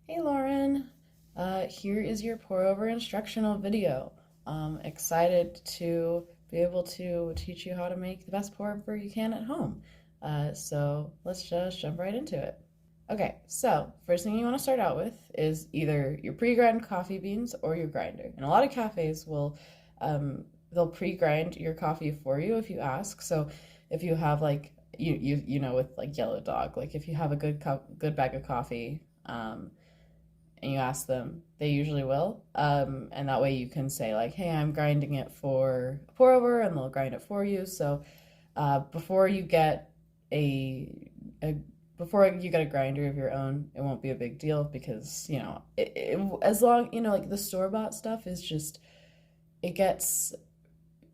Hey Lauren, here is your pour over instructional video. Excited to be able to teach you how to make the best pour over you can at home. So let's just jump right into it. Okay, so first thing you want to start out with is either your pre-grind coffee beans or your grinder. And a lot of cafes will, they'll pre-grind your coffee for you if you ask. So if you have like you know with like Yellow Dog, like if you have a good bag of coffee, and you ask them, they usually will. And that way you can say like, hey, I'm grinding it for a pour over, and they'll grind it for you. So before you get a before you get a grinder of your own, it won't be a big deal because as long like the store bought stuff is just it gets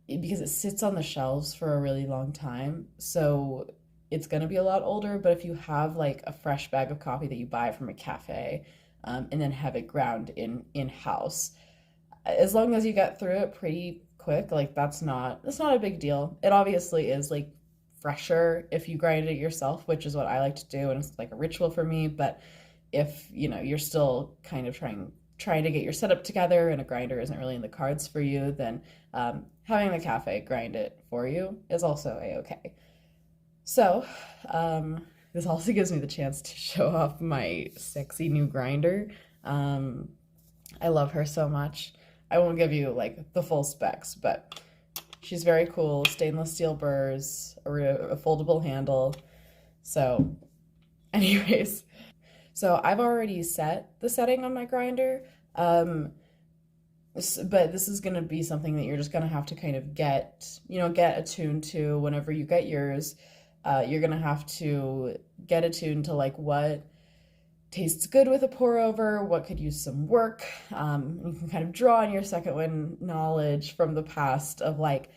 because it sits on the shelves for a really long time. So it's going to be a lot older, but if you have like a fresh bag of coffee that you buy from a cafe, and then have it ground in-house, as long as you get through it pretty quick, like that's not a big deal. It obviously is like fresher if you grind it yourself, which is what I like to do, and it's like a ritual for me. But if you're still kind of trying to get your setup together and a grinder isn't really in the cards for you, then having the cafe grind it for you is also a-okay. So this also gives me the chance to show off my sexy new grinder. I love her so much. I won't give you like the full specs, but she's very cool. Stainless steel burrs, a foldable handle. So anyways, so I've already set the setting on my grinder. But this is going to be something that you're just going to have to kind of get attuned to whenever you get yours. You're going to have to get attuned to like what tastes good with a pour over, what could use some work. You can kind of draw on your second wind knowledge from the past of like,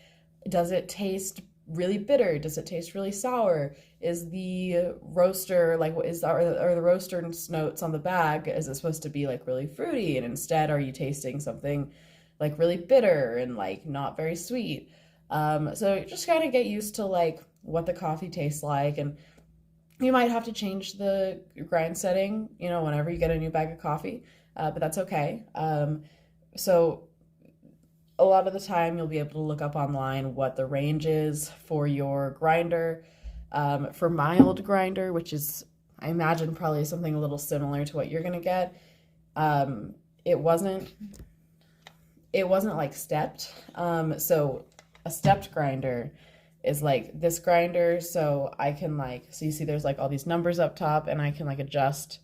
does it taste really bitter? Does it taste really sour? Is the roaster like are the roaster notes on the bag, is it supposed to be like really fruity, and instead are you tasting something like really bitter and like not very sweet? So just kind of get used to like what the coffee tastes like, and you might have to change the grind setting, whenever you get a new bag of coffee, but that's okay. So a lot of the time you'll be able to look up online what the range is for your grinder. For my old grinder, which is, I imagine, probably something a little similar to what you're gonna get, it wasn't like stepped. So a stepped grinder is like this grinder, so I can so you see there's like all these numbers up top, and I can like adjust.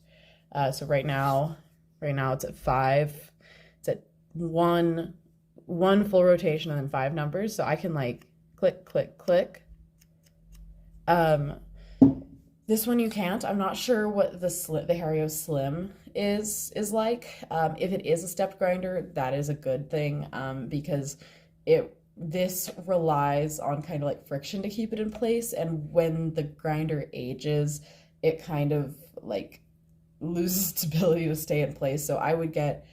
So right now it's at 5. It's at one full rotation and then 5 numbers, so I can like click, click, click. This one you can't. I'm not sure what the Hario Slim is like. If it is a stepped grinder, that is a good thing, because this relies on kind of like friction to keep it in place, and when the grinder ages, it kind of like loses its ability to stay in place. So I would get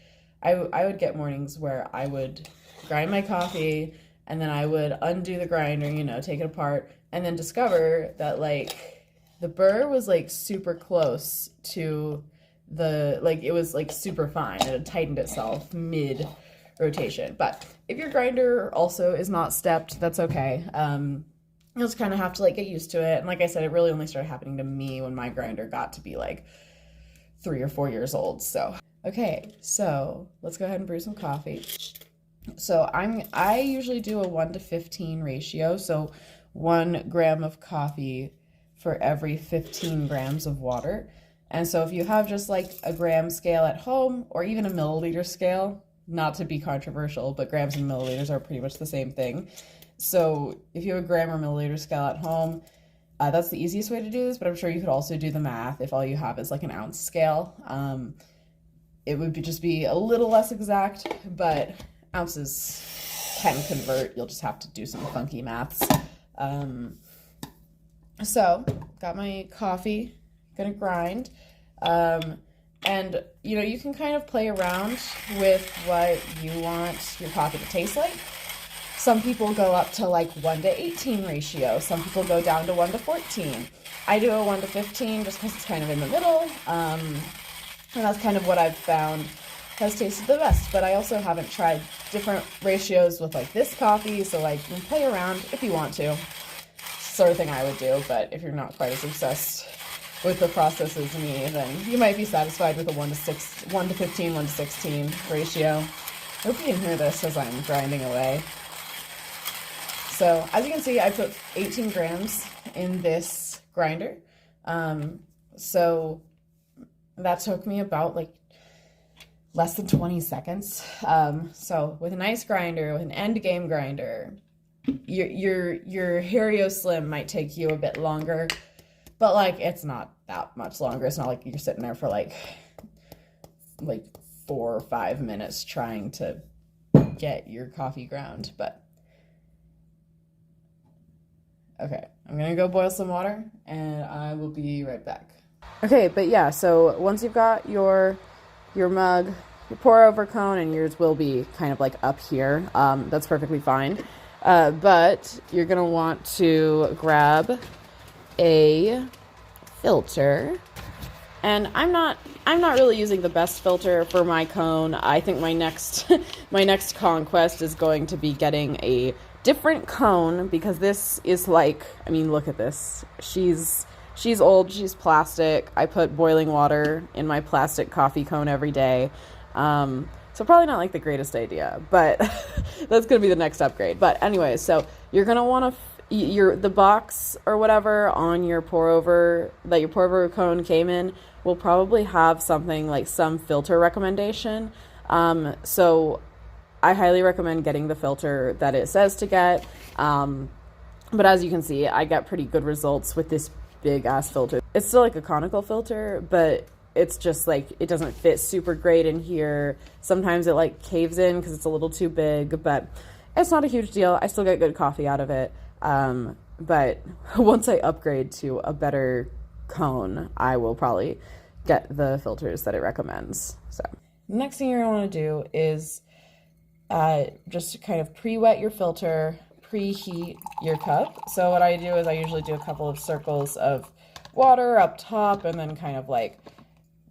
mornings where I would grind my coffee, and then I would undo the grinder, take it apart, and then discover that like the burr was like super close to it was like super fine, and it tightened itself mid rotation. But if your grinder also is not stepped, that's okay. You'll just kind of have to like get used to it. And like I said, it really only started happening to me when my grinder got to be like 3 or 4 years old. So okay, so let's go ahead and brew some coffee. So I usually do a 1-to-15 ratio, so 1 gram of coffee for every 15 grams of water. And so if you have just like a gram scale at home, or even a milliliter scale, not to be controversial, but grams and milliliters are pretty much the same thing. So if you have a gram or milliliter scale at home, that's the easiest way to do this, but I'm sure you could also do the math if all you have is like an ounce scale. It would just be a little less exact, but ounces can convert. You'll just have to do some funky maths. So got my coffee, gonna grind. And you can kind of play around with what you want your coffee to taste like. Some people go up to like 1-to-18 ratio. Some people go down to 1-to-14. I do a 1-to-15 just because it's kind of in the middle. And that's kind of what I've found has tasted the best. But I also haven't tried different ratios with like this coffee, so like you can play around if you want to. Sort of thing I would do, but if you're not quite as obsessed with the process as me, then you might be satisfied with a 1 to 15, 1 to 16 ratio. I hope you can hear this as I'm grinding away. So as you can see, I put 18 grams in this grinder. So that took me about like less than 20 seconds. So with a nice grinder, with an end game grinder, your Hario Slim might take you a bit longer, but like it's not that much longer. It's not like you're sitting there for like 4 or 5 minutes trying to get your coffee ground. But okay, I'm gonna go boil some water and I will be right back. Okay, but yeah, so once you've got your mug, your pour over cone, and yours will be kind of like up here, that's perfectly fine. But you're gonna want to grab a filter, and I'm not really using the best filter for my cone. I think my next conquest is going to be getting a different cone, because this is like, I mean, look at this. She's old, she's plastic. I put boiling water in my plastic coffee cone every day. So probably not like the greatest idea, but that's going to be the next upgrade. But anyway, so you're going to want to, the box or whatever on your pour over cone came in will probably have something like some filter recommendation. So I highly recommend getting the filter that it says to get. But as you can see, I get pretty good results with this big ass filter. It's still like a conical filter, but it's just like, it doesn't fit super great in here. Sometimes it like caves in because it's a little too big, but it's not a huge deal. I still get good coffee out of it. But once I upgrade to a better cone, I will probably get the filters that it recommends. So next thing you're gonna want to do is just kind of pre-wet your filter, preheat your cup. So what I do is I usually do a couple of circles of water up top and then kind of like,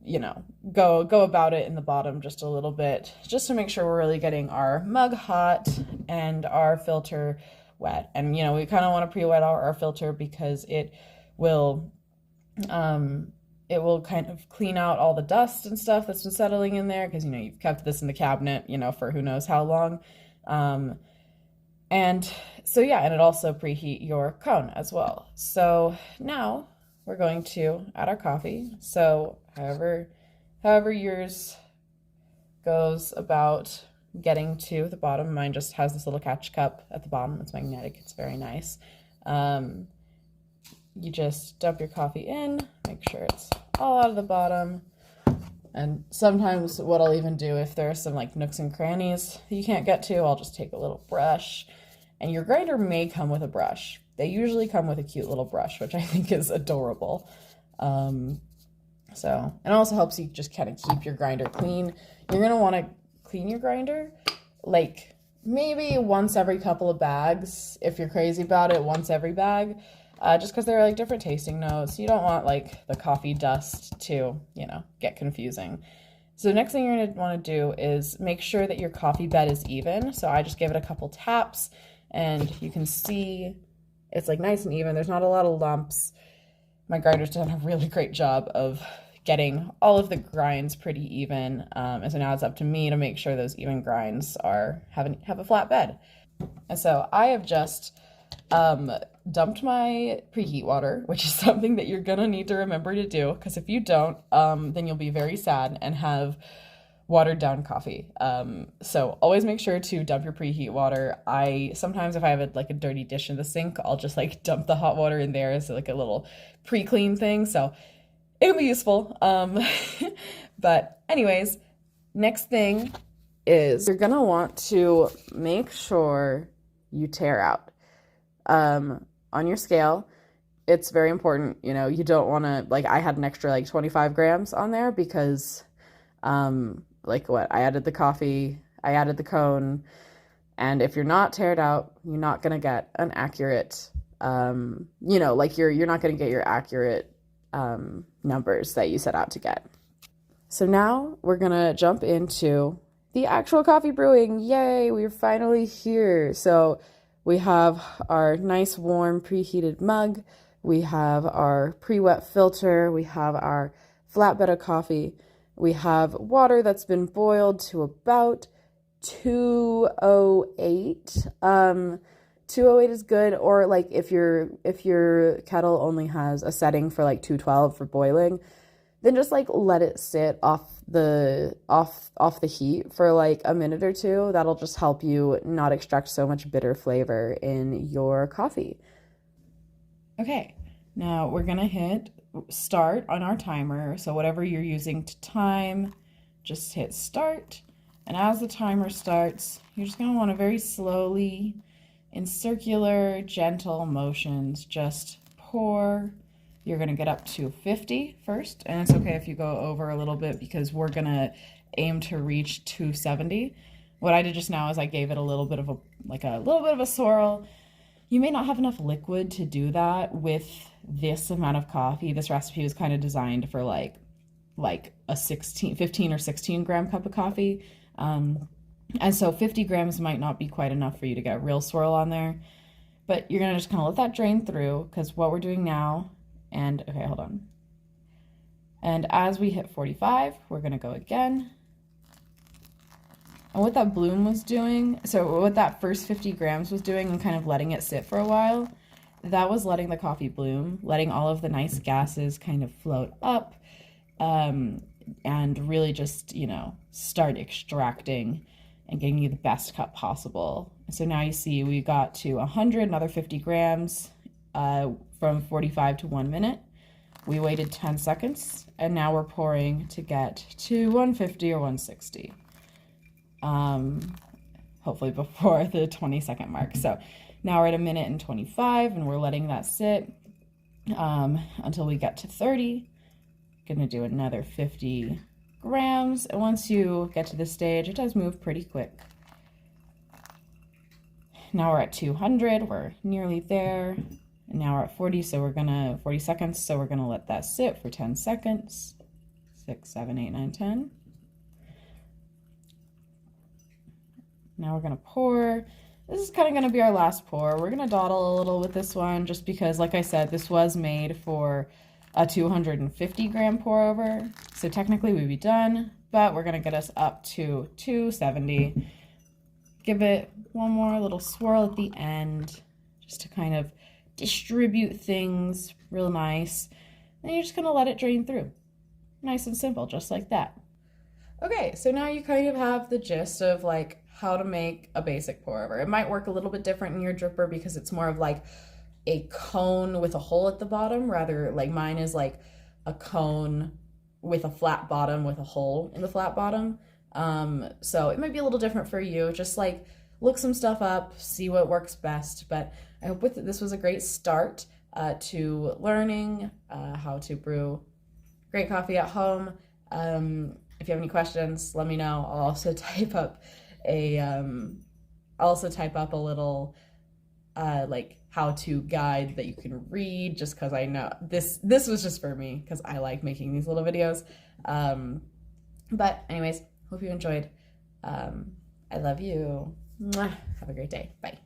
you know, go about it in the bottom just a little bit, just to make sure we're really getting our mug hot and our filter wet. And, you know, we kind of want to pre-wet our filter because it will kind of clean out all the dust and stuff that's been settling in there, because, you know, you've kept this in the cabinet, you know, for who knows how long. And so, yeah, and it also preheat your cone as well. So now we're going to add our coffee. So however yours goes about getting to the bottom, mine just has this little catch cup at the bottom. It's magnetic. It's very nice. You just dump your coffee in, make sure it's all out of the bottom. And sometimes what I'll even do, if there are some like nooks and crannies you can't get to, I'll just take a little brush. And your grinder may come with a brush. They usually come with a cute little brush, which I think is adorable. And it also helps you just kind of keep your grinder clean. You're going to want to clean your grinder like maybe once every couple of bags. If you're crazy about it, once every bag, just because there are like different tasting notes. You don't want like the coffee dust to, you know, get confusing. So the next thing you're going to want to do is make sure that your coffee bed is even. So I just give it a couple taps and you can see it's like nice and even. There's not a lot of lumps. My grinder's done a really great job of getting all of the grinds pretty even. And so now it's up to me to make sure those even grinds have a flat bed. And so I have just dumped my preheat water, which is something that you're gonna need to remember to do, because if you don't, then you'll be very sad and have watered down coffee. So always make sure to dump your preheat water. Sometimes if I have a dirty dish in the sink, I'll just like dump the hot water in there as like a little pre-clean thing. So it can be useful. But anyways, next thing is you're gonna want to make sure you tare out. On your scale, it's very important, you know, you don't want to, like, I had an extra like 25 grams on there because, I added the coffee, I added the cone, and if you're not tared out, you're not going to get an accurate, you're not going to get your accurate, numbers that you set out to get. So now we're gonna jump into the actual coffee brewing. Yay, we're finally here. So we have our nice warm preheated mug, we have our pre-wet filter, we have our flatbed of coffee, we have water that's been boiled to about 208. 208 is good, or like if your kettle only has a setting for like 212 for boiling, then just like let it sit off the heat for like a minute or two. That'll just help you not extract so much bitter flavor in your coffee. Okay, now we're gonna hit start on our timer. So whatever you're using to time, just hit start. And as the timer starts, you're just gonna want to very slowly, in circular, gentle motions, just pour. You're gonna get up to 50 first, and it's okay if you go over a little bit because we're gonna aim to reach 270. What I did just now is I gave it a little bit of a swirl. You may not have enough liquid to do that with this amount of coffee. This recipe was kind of designed for like a 15 or 16 gram cup of coffee. And so 50 grams might not be quite enough for you to get a real swirl on there. But you're gonna just kind of let that drain through, because what we're doing now, and okay, hold on. And as we hit 45, we're gonna go again. And what that bloom was doing, so what that first 50 grams was doing and kind of letting it sit for a while, that was letting the coffee bloom, letting all of the nice gases kind of float up, and really just, start extracting and getting you the best cup possible. So now you see we got to 100, another 50 grams from 45 to 1 minute. We waited 10 seconds, and now we're pouring to get to 150 or 160. Hopefully before the 20-second mark. So now we're at 1:25, and we're letting that sit until we get to 30. Gonna do another 50 grams, and once you get to this stage, it does move pretty quick. Now we're at 200, we're nearly there, and now we're at 40 seconds, so we're gonna let that sit for 10 seconds. 6, 7, 8, 9, 10. Now we're gonna pour. This is kind of gonna be our last pour. We're gonna dawdle a little with this one, just because, like I said, this was made for a 250 gram pour over. So technically we'd be done, but we're gonna get us up to 270. Give it one more little swirl at the end, just to kind of distribute things real nice. And you're just gonna let it drain through. Nice and simple, just like that. Okay, so now you kind of have the gist of like how to make a basic pour over. It might work a little bit different in your dripper because it's more of like a cone with a hole at the bottom, rather like mine is like a cone with a flat bottom with a hole in the flat bottom. So it might be a little different for you. Just like look some stuff up, see what works best. But I hope this was a great start to learning how to brew great coffee at home. If you have any questions, let me know. I'll also type up a little like how-to guide that you can read, just because I know this was just for me because I like making these little videos. But anyways, hope you enjoyed. I love you. Mwah. Have a great day. Bye.